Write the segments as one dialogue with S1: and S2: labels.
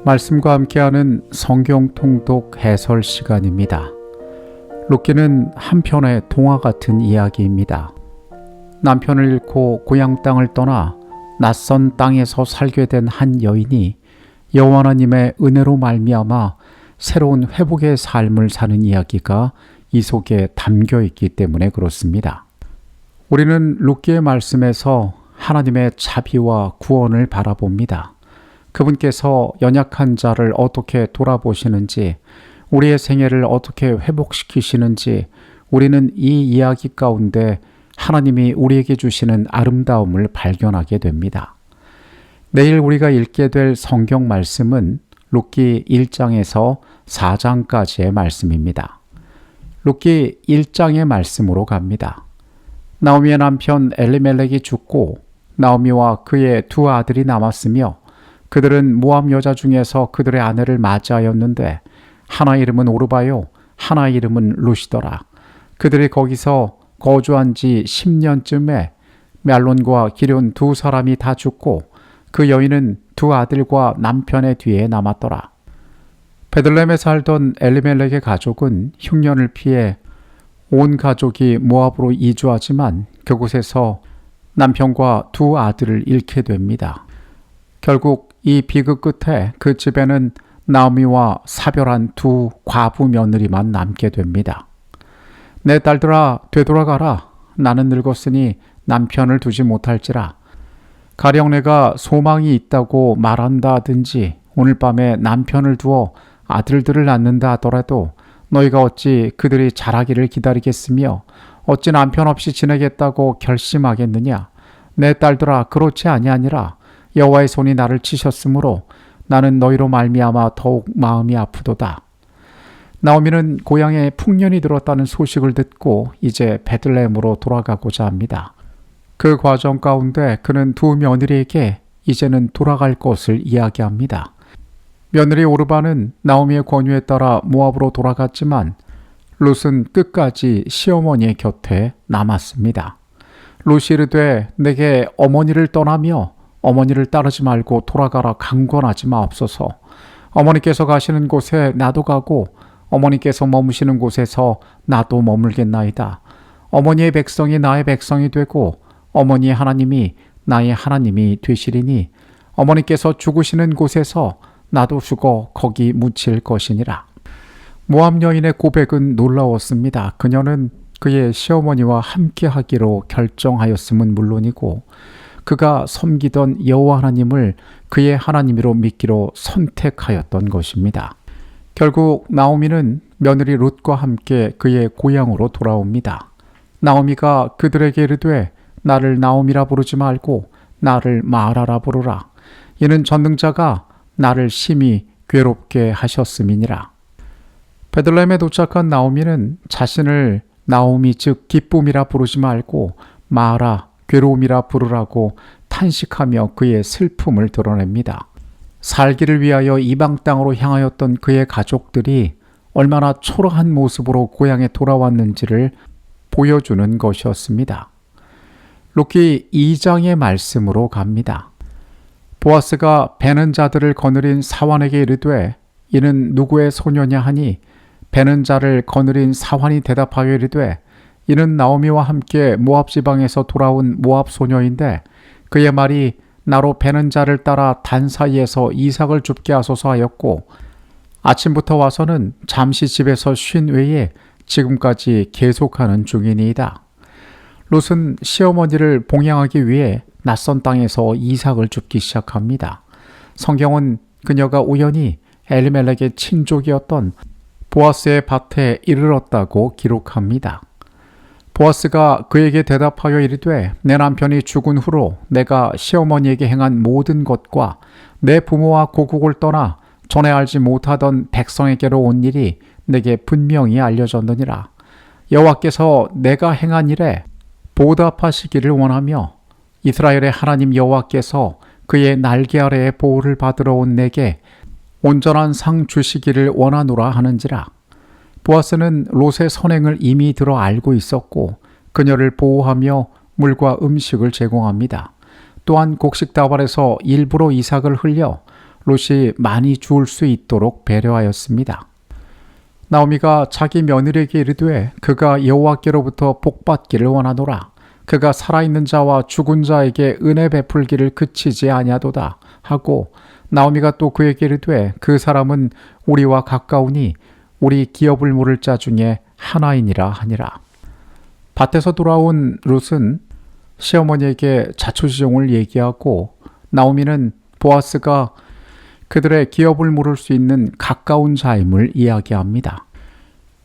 S1: 말씀과 함께하는 성경 통독 해설 시간입니다. 룻기는 한편의 동화 같은 이야기입니다. 남편을 잃고 고향 땅을 떠나 낯선 땅에서 살게 된 한 여인이 여호와 하나님의 은혜로 말미암아 새로운 회복의 삶을 사는 이야기가 이 속에 담겨 있기 때문에 그렇습니다. 우리는 룻기의 말씀에서 하나님의 자비와 구원을 바라봅니다. 그분께서 연약한 자를 어떻게 돌아보시는지, 우리의 생애를 어떻게 회복시키시는지 우리는 이 이야기 가운데 하나님이 우리에게 주시는 아름다움을 발견하게 됩니다. 내일 우리가 읽게 될 성경 말씀은 룻기 1장에서 4장까지의 말씀입니다. 룻기 1장의 말씀으로 갑니다. 나오미의 남편 엘리멜렉이 죽고 나오미와 그의 두 아들이 남았으며 그들은 모압 여자 중에서 그들의 아내를 맞이하였는데 하나의 이름은 오르바요 하나의 이름은 룻이더라. 그들이 거기서 거주한 지 10년쯤에 멜론과 기럨 두 사람이 다 죽고 그 여인은 두 아들과 남편의 뒤에 남았더라. 베들레헴에 살던 엘리멜렉의 가족은 흉년을 피해 온 가족이 모압으로 이주하지만 그곳에서 남편과 두 아들을 잃게 됩니다. 결국 이 비극 끝에 그 집에는 나오미와 사별한 두 과부 며느리만 남게 됩니다. 내 딸들아 되돌아가라. 나는 늙었으니 남편을 두지 못할지라. 가령 내가 소망이 있다고 말한다든지 오늘 밤에 남편을 두어 아들들을 낳는다 하더라도 너희가 어찌 그들이 자라기를 기다리겠으며 어찌 남편 없이 지내겠다고 결심하겠느냐. 내 딸들아 그렇지 아니하니라. 여호와의 손이 나를 치셨으므로 나는 너희로 말미암아 더욱 마음이 아프도다. 나오미는 고향에 풍년이 들었다는 소식을 듣고 이제 베들레헴으로 돌아가고자 합니다. 그 과정 가운데 그는 두 며느리에게 이제는 돌아갈 것을 이야기합니다. 며느리 오르바는 나오미의 권유에 따라 모압으로 돌아갔지만 룻은 끝까지 시어머니의 곁에 남았습니다. 룻이 이르되 내게 어머니를 떠나며 어머니를 따르지 말고 돌아가라 강권하지 마옵소서. 어머니께서 가시는 곳에 나도 가고 어머니께서 머무시는 곳에서 나도 머물겠나이다. 어머니의 백성이 나의 백성이 되고 어머니의 하나님이 나의 하나님이 되시리니 어머니께서 죽으시는 곳에서 나도 죽어 거기 묻힐 것이니라. 모압 여인의 고백은 놀라웠습니다. 그녀는 그의 시어머니와 함께하기로 결정하였음은 물론이고 그가 섬기던 여호와 하나님을 그의 하나님으로 믿기로 선택하였던 것입니다. 결국 나오미는 며느리 룻과 함께 그의 고향으로 돌아옵니다. 나오미가 그들에게 이르되 나를 나오미라 부르지 말고 나를 마라라 부르라. 이는 전능자가 나를 심히 괴롭게 하셨음이니라. 베들레헴에 도착한 나오미는 자신을 나오미 즉 기쁨이라 부르지 말고 마라 괴로움이라 부르라고 탄식하며 그의 슬픔을 드러냅니다. 살기를 위하여 이방 땅으로 향하였던 그의 가족들이 얼마나 초라한 모습으로 고향에 돌아왔는지를 보여주는 것이었습니다. 룻기 2장의 말씀으로 갑니다. 보아스가 베는 자들을 거느린 사환에게 이르되 이는 누구의 소녀냐 하니 베는 자를 거느린 사환이 대답하여 이르되 이는 나오미와 함께 모압 지방에서 돌아온 모압 소녀인데 그의 말이 나로 베는 자를 따라 단 사이에서 이삭을 줍게 하소서 하였고 아침부터 와서는 잠시 집에서 쉰 외에 지금까지 계속하는 중이니이다. 룻은 시어머니를 봉양하기 위해 낯선 땅에서 이삭을 줍기 시작합니다. 성경은 그녀가 우연히 엘리멜렉의 친족이었던 보아스의 밭에 이르렀다고 기록합니다. 보아스가 그에게 대답하여 이르되 내 남편이 죽은 후로 내가 시어머니에게 행한 모든 것과 내 부모와 고국을 떠나 전에 알지 못하던 백성에게로 온 일이 내게 분명히 알려졌느니라. 여호와께서 내가 행한 일에 보답하시기를 원하며 이스라엘의 하나님 여호와께서 그의 날개 아래에 보호를 받으러 온 내게 온전한 상 주시기를 원하노라 하는지라. 보아스는 롯의 선행을 이미 들어 알고 있었고 그녀를 보호하며 물과 음식을 제공합니다. 또한 곡식 다발에서 일부러 이삭을 흘려 롯이 많이 주울 수 있도록 배려하였습니다. 나오미가 자기 며느리에게 이르되 그가 여호와께로부터 복받기를 원하노라. 그가 살아있는 자와 죽은 자에게 은혜 베풀기를 그치지 아니하도다 하고, 나오미가 또 그에게 이르되 그 사람은 우리와 가까우니 우리 기업을 물을 자 중에 하나이니라 하니라. 밭에서 돌아온 롯은 시어머니에게 자초지종을 얘기하고, 나오미는 보아스가 그들의 기업을 물을 수 있는 가까운 자임을 이야기합니다.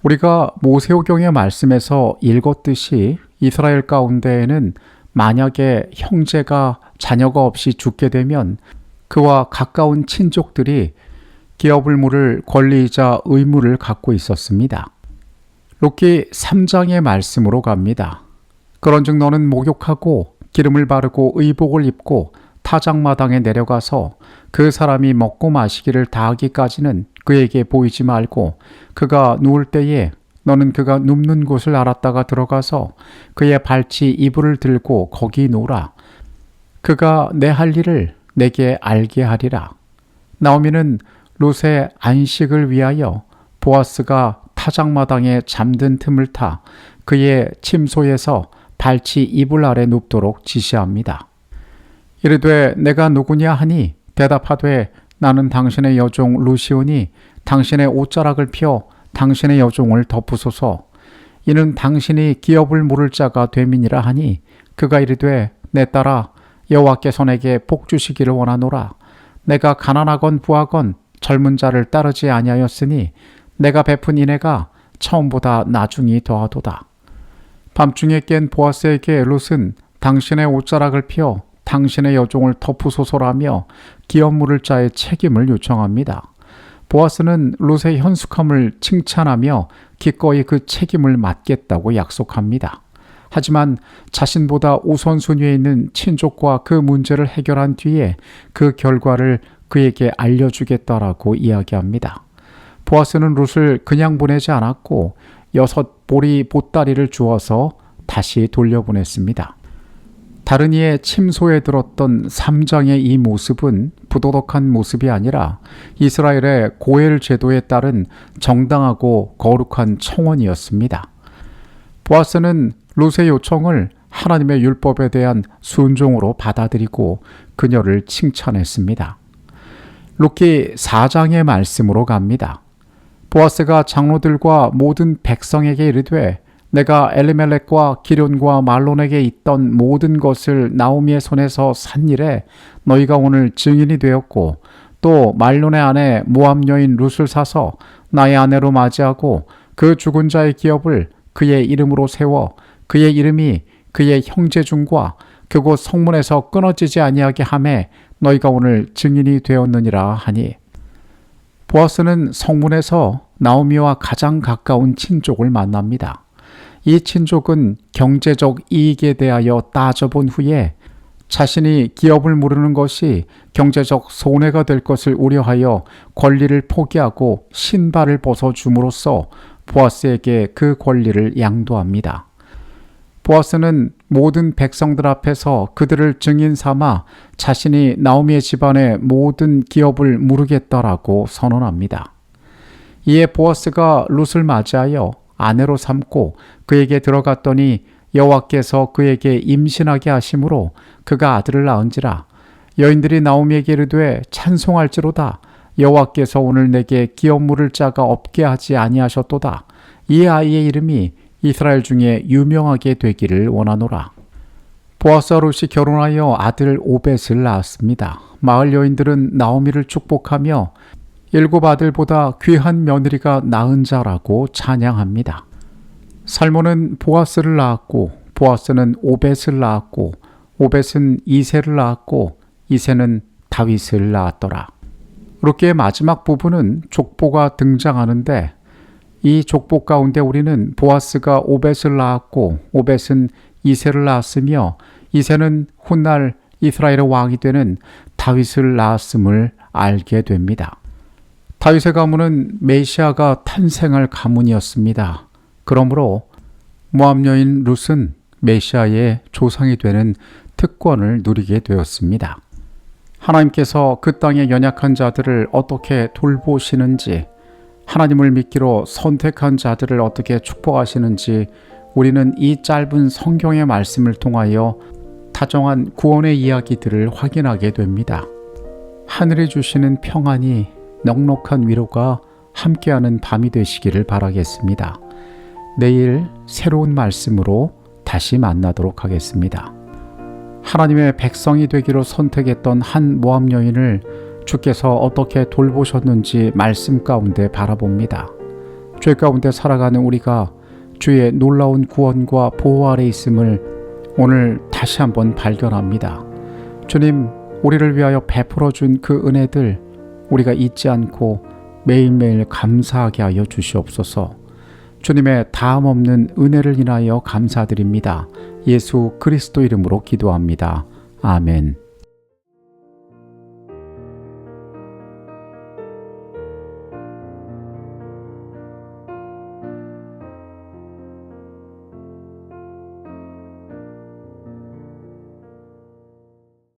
S1: 우리가 모세오경의 말씀에서 읽었듯이 이스라엘 가운데에는 만약에 형제가 자녀가 없이 죽게 되면 그와 가까운 친족들이 기업을 물을 권리이자 의무를 갖고 있었습니다. 롯기 3장의 말씀으로 갑니다. 그런즉 너는 목욕하고 기름을 바르고 의복을 입고 타작마당에 내려가서 그 사람이 먹고 마시기를 다하기까지는 그에게 보이지 말고, 그가 누울 때에 너는 그가 눕는 곳을 알았다가 들어가서 그의 발치 이불을 들고 거기 누우라. 그가 내 할 일을 내게 알게 하리라. 나오미는 롯의 안식을 위하여 보아스가 타작마당에 잠든 틈을 타 그의 침소에서 발치 이불 아래 눕도록 지시합니다. 이르되 내가 누구냐 하니 대답하되 나는 당신의 여종 루시오니 당신의 옷자락을 펴 당신의 여종을 덮으소서. 이는 당신이 기업을 물을 자가 됨이니라 하니, 그가 이르되 내 딸아 여호와께서 내게 복 주시기를 원하노라. 내가 가난하건 부하건 젊은 자를 따르지 아니하였으니 내가 베푼 인애가 처음보다 나중이 더하도다. 밤중에 깬 보아스에게 롯은 당신의 옷자락을 펴 당신의 여종을 덮으소서라며 기업 물을 자의 책임을 요청합니다. 보아스는 롯의 현숙함을 칭찬하며 기꺼이 그 책임을 맡겠다고 약속합니다. 하지만 자신보다 우선순위에 있는 친족과 그 문제를 해결한 뒤에 그 결과를 그에게 알려주겠다라고 이야기합니다. 보아스는 롯을 그냥 보내지 않았고 6 보리 보따리를 주어서 다시 돌려보냈습니다. 다른 이의 침소에 들었던 3장의 이 모습은 부도덕한 모습이 아니라 이스라엘의 고엘 제도에 따른 정당하고 거룩한 청원이었습니다. 보아스는 롯의 요청을 하나님의 율법에 대한 순종으로 받아들이고 그녀를 칭찬했습니다. 롯기 4장의 말씀으로 갑니다. 보아스가 장로들과 모든 백성에게 이르되 내가 엘리멜렉과 기럨과 말론에게 있던 모든 것을 나오미의 손에서 산 일에 너희가 오늘 증인이 되었고, 또 말론의 아내 모압 여인 룻을 사서 나의 아내로 맞이하고 그 죽은 자의 기업을 그의 이름으로 세워 그의 이름이 그의 형제 중과 그곳 성문에서 끊어지지 아니하게 하매 너희가 오늘 증인이 되었느니라 하니, 보아스는 성문에서 나오미와 가장 가까운 친족을 만납니다. 이 친족은 경제적 이익에 대하여 따져본 후에 자신이 기업을 물으는 것이 경제적 손해가 될 것을 우려하여 권리를 포기하고 신발을 벗어줌으로써 보아스에게 그 권리를 양도합니다. 보아스는 모든 백성들 앞에서 그들을 증인 삼아 자신이 나오미의 집안의 모든 기업을 물으겠다라고 선언합니다. 이에 보아스가 룻을 맞이하여 아내로 삼고 그에게 들어갔더니 여호와께서 그에게 임신하게 하심으로 그가 아들을 낳은지라. 여인들이 나오미에게 이르되 찬송할지로다. 여호와께서 오늘 내게 기업 물을 자가 없게 하지 아니하셨도다. 이 아이의 이름이 이스라엘 중에 유명하게 되기를 원하노라. 보아스와 룻이 결혼하여 아들 오벳을 낳았습니다. 마을 여인들은 나오미를 축복하며 7 아들보다 귀한 며느리가 낳은 자라고 찬양합니다. 살몬은 보아스를 낳았고 보아스는 오벳을 낳았고 오벳은 이새를 낳았고 이새는 다윗을 낳았더라. 룻기의 마지막 부분은 족보가 등장하는데 이 족보 가운데 우리는 보아스가 오벳을 낳았고 오벳은 이새를 낳았으며 이새는 훗날 이스라엘의 왕이 되는 다윗을 낳았음을 알게 됩니다. 다윗의 가문은 메시아가 탄생할 가문이었습니다. 그러므로 모압 여인 룻은 메시아의 조상이 되는 특권을 누리게 되었습니다. 하나님께서 그 땅의 연약한 자들을 어떻게 돌보시는지, 하나님을 믿기로 선택한 자들을 어떻게 축복하시는지 우리는 이 짧은 성경의 말씀을 통하여 다정한 구원의 이야기들을 확인하게 됩니다. 하늘이 주시는 평안이, 넉넉한 위로가 함께하는 밤이 되시기를 바라겠습니다. 내일 새로운 말씀으로 다시 만나도록 하겠습니다. 하나님의 백성이 되기로 선택했던 한 모압 여인을 주께서 어떻게 돌보셨는지 말씀 가운데 바라봅니다. 죄 가운데 살아가는 우리가 주의 놀라운 구원과 보호 아래 있음을 오늘 다시 한번 발견합니다. 주님, 우리를 위하여 베풀어 준 그 은혜들 우리가 잊지 않고 매일매일 감사하게 하여 주시옵소서. 주님의 다함 없는 은혜를 인하여 감사드립니다. 예수 그리스도 이름으로 기도합니다. 아멘.